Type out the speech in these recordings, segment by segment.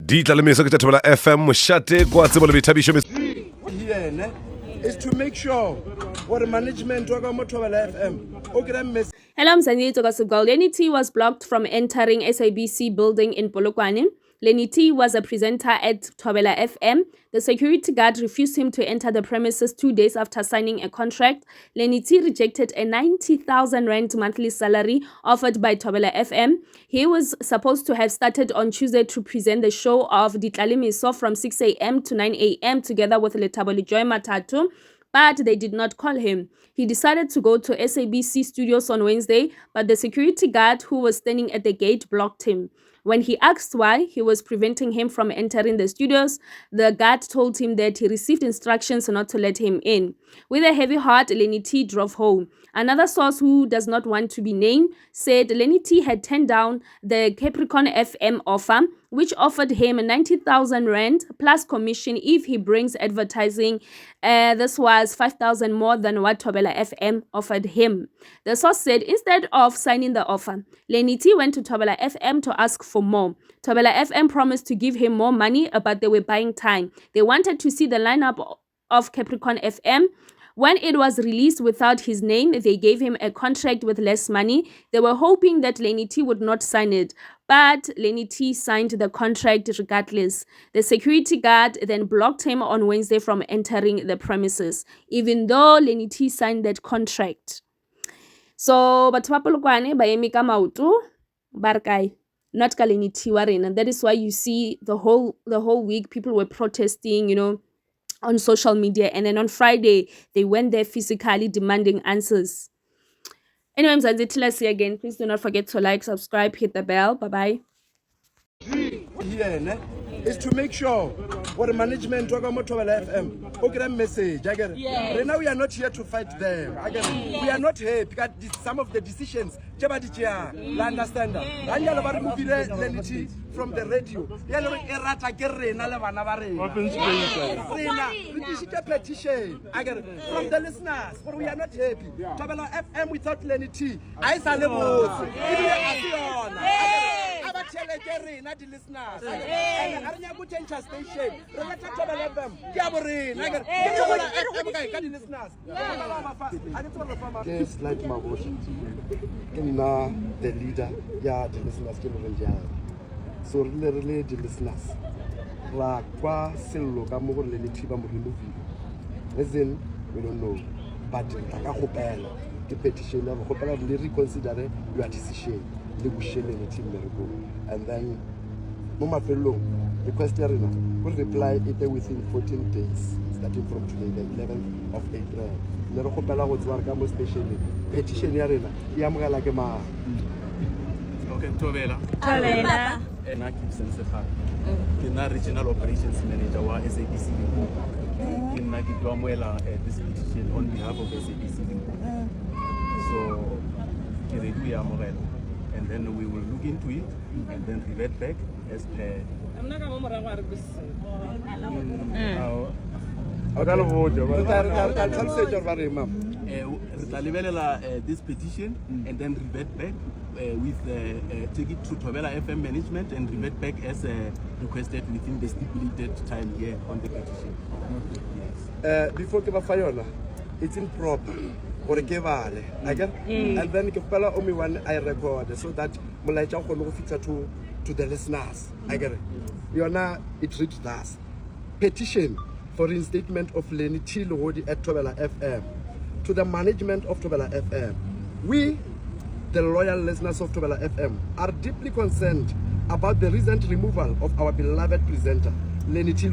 di tla le meso ke Thobela FM moshate kwa tsebo le boithabišo is to make sure what the management wa ka mo Thobela FM o kry message. Hello, Mzanito Gossip Lenny T was blocked from entering SABC building in Polokwane. Lenny T was a presenter at Thobela FM. The security guard refused him to enter the premises 2 days after signing a contract. Lenny T rejected a 90,000 rand monthly salary offered by Thobela FM. He was supposed to have started on Tuesday to present the show of Ditlalimiso from 6 a.m. to 9 a.m. together with Letaboli Joy Matatu, but they did not call him. He decided to go to SABC studios on Wednesday, but the security guard who was standing at the gate blocked him. When he asked why he was preventing him from entering the studios, the guard told him that he received instructions not to let him in. With a heavy heart, Lenny T drove home. Another source who does not want to be named said Lenny T had turned down the Capricorn FM offer, which offered him 90,000 rand plus commission if he brings advertising. This was 5,000 more than what Thobela FM offered him. The source said instead of signing the offer, Lenny T went to Thobela FM to ask for more. Thobela FM promised to give him more money, but they were buying time. They wanted to see the lineup of Capricorn FM. When it was released without his name, they gave him a contract with less money. They were hoping that Lenny T would not sign it, but Lenny T signed the contract regardless. The security guard then blocked him on Wednesday from entering the premises, even though Lenny T signed that contract. So, batho ba Polokwane ba eme ka maoto ba re kae, not ka Lenny T wa rena. That is why you see the whole week people were protesting, on social media, and then on Friday they went there physically demanding answers. Anyway, Mzanzi, let's see again. Please do not forget to like, subscribe, hit the bell. Bye-bye. Is to make sure what the management wa ka mo Thobela FM o kry message. Right now we are not here to fight them. We are not here because some of the decisions you understand that ba remove Lenny T from the radio. Petition from the listeners, but we are not happy. Thobela FM without Lenny T, I say not the listeners. Station. Just like my motion. The leader, the listeners so really the listeners. La kwa selo ka mo le le thiba mo remove. Reason we don't know, but ka gopela ke petition ya go gopela le reconsider your decision le go shele le team merego, and then mo mafelong request ya rena will reply it within 14 days starting from today, the 11th of April. Le re gopela go tswa ka mo station petition ya rena ya mogala ke ma. Okay, Thobela. Na ke Sensefara. Ke na regional operations manager wa SABC. Ke na ke tloamela this petition on behalf of SABC. So ke re ya mogela, and then we will look into it and then revert back as per this petition and then revert back take it to Thobela FM management and revert back as requested within the stipulated time here on the petition. Yes. Before ke ba fa yona, it's improper gore ke vale again, and then ke pela only one I record so that molaetsa go go fitsa to the listeners. Again, yona it reads thus: petition for reinstatement of Lenny T at Thobela FM. To the management of Thobela FM, we, the loyal listeners of Thobela FM, are deeply concerned about the recent removal of our beloved presenter, Lenny T.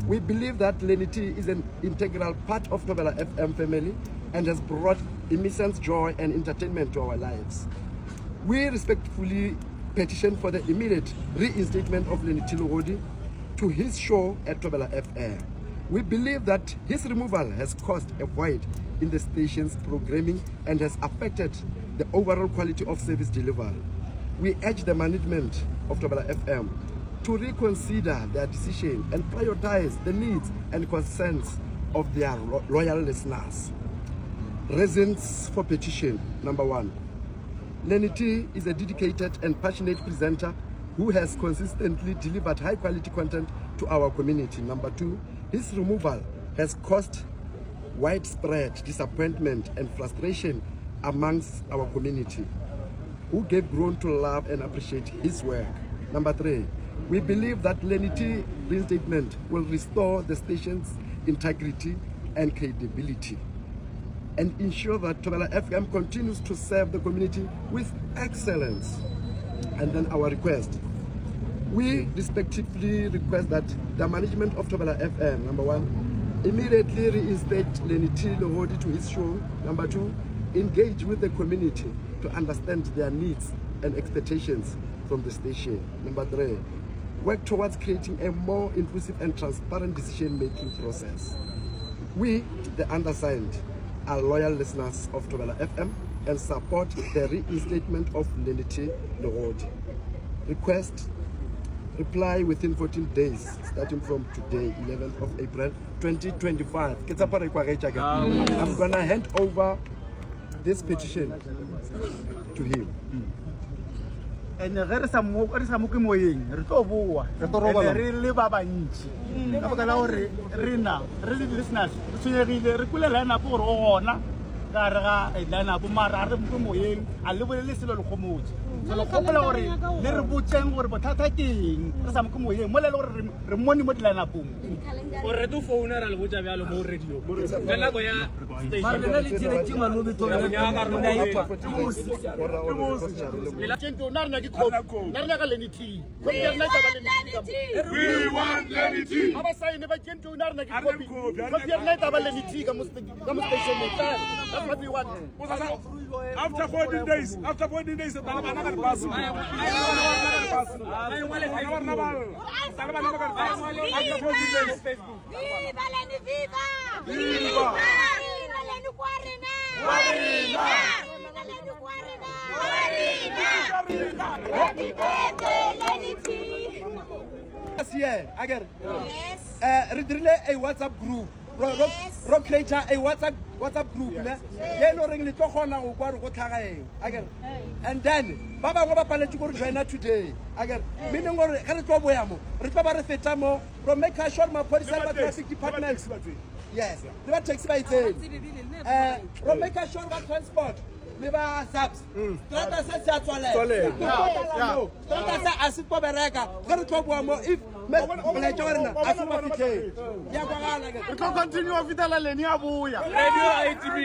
We believe that Lenny T is an integral part of Thobela FM family and has brought immense joy and entertainment to our lives. We respectfully petition for the immediate reinstatement of Lenny T. to his show at Thobela FM. We believe that his removal has caused a void in the station's programming and has affected the overall quality of service delivery. We urge the management of Thobela FM to reconsider their decision and prioritize the needs and concerns of their loyal listeners. Reasons for petition: number one, Lenny T is a dedicated and passionate presenter who has consistently delivered high-quality content to our community. Number 2, his removal has caused widespread disappointment and frustration amongst our community, who gave grown to love and appreciate his work. Number 3, we believe that Lenny T reinstatement will restore the station's integrity and credibility and ensure that Thobela FM continues to serve the community with excellence. And then our request. We respectively request that the management of Thobela FM, number 1, immediately reinstate Lenny T Lohodi to his show. Number 2, engage with the community to understand their needs and expectations from the station. Number 3, work towards creating a more inclusive and transparent decision-making process. We, the undersigned, are loyal listeners of Thobela FM and support the reinstatement of Lenny T Lohodi. Request reply within 14 days, starting from today, 11th of April 2025. I'm gonna hand over this petition to him. And the rest of moyeng re tlo boa re le ba bantsi ka baka la hore rena re le listeners re tshwenyegile re kulela na go rona ka re ga ena bo mara re moyeng a le bolele selo le gomotse so le gopola gore le re botseng gore bothata ke eng re sa moyeng mo le gore re moni mo dilana pong o re tu phone ra le botsa bjalo mo radio ka nako ya station le le tsile ke malobi to ya ga rona la tento na rena ke khop na rena ka Lenny T ko ke rena ka Lenny T we want Lenny T aba sai ne ba tento na rena ke copy ko ke rena ka Lenny T ka mo station ne that's what we want after 14 days Viva Lenny, viva! Viva! Viva Lenny Guarina! Guarina! Viva Lenny Guarina! Guarina! Happy birthday, Lenny T! Yes. Redrille a WhatsApp group. Rock creator a WhatsApp group. And then Baba Roba Paletico join today. Again, meaning or Boyamo, Recover Fetamo, from make a short my police and traffic department. Yes, that takes by from make a short transport. Liva Saps, Strata Sasa Toilet, Strata Asip Bereka, Rotoboamo, if Melajorna, Asumafite. We can continue with the Lenny Abuya. Radio ITV.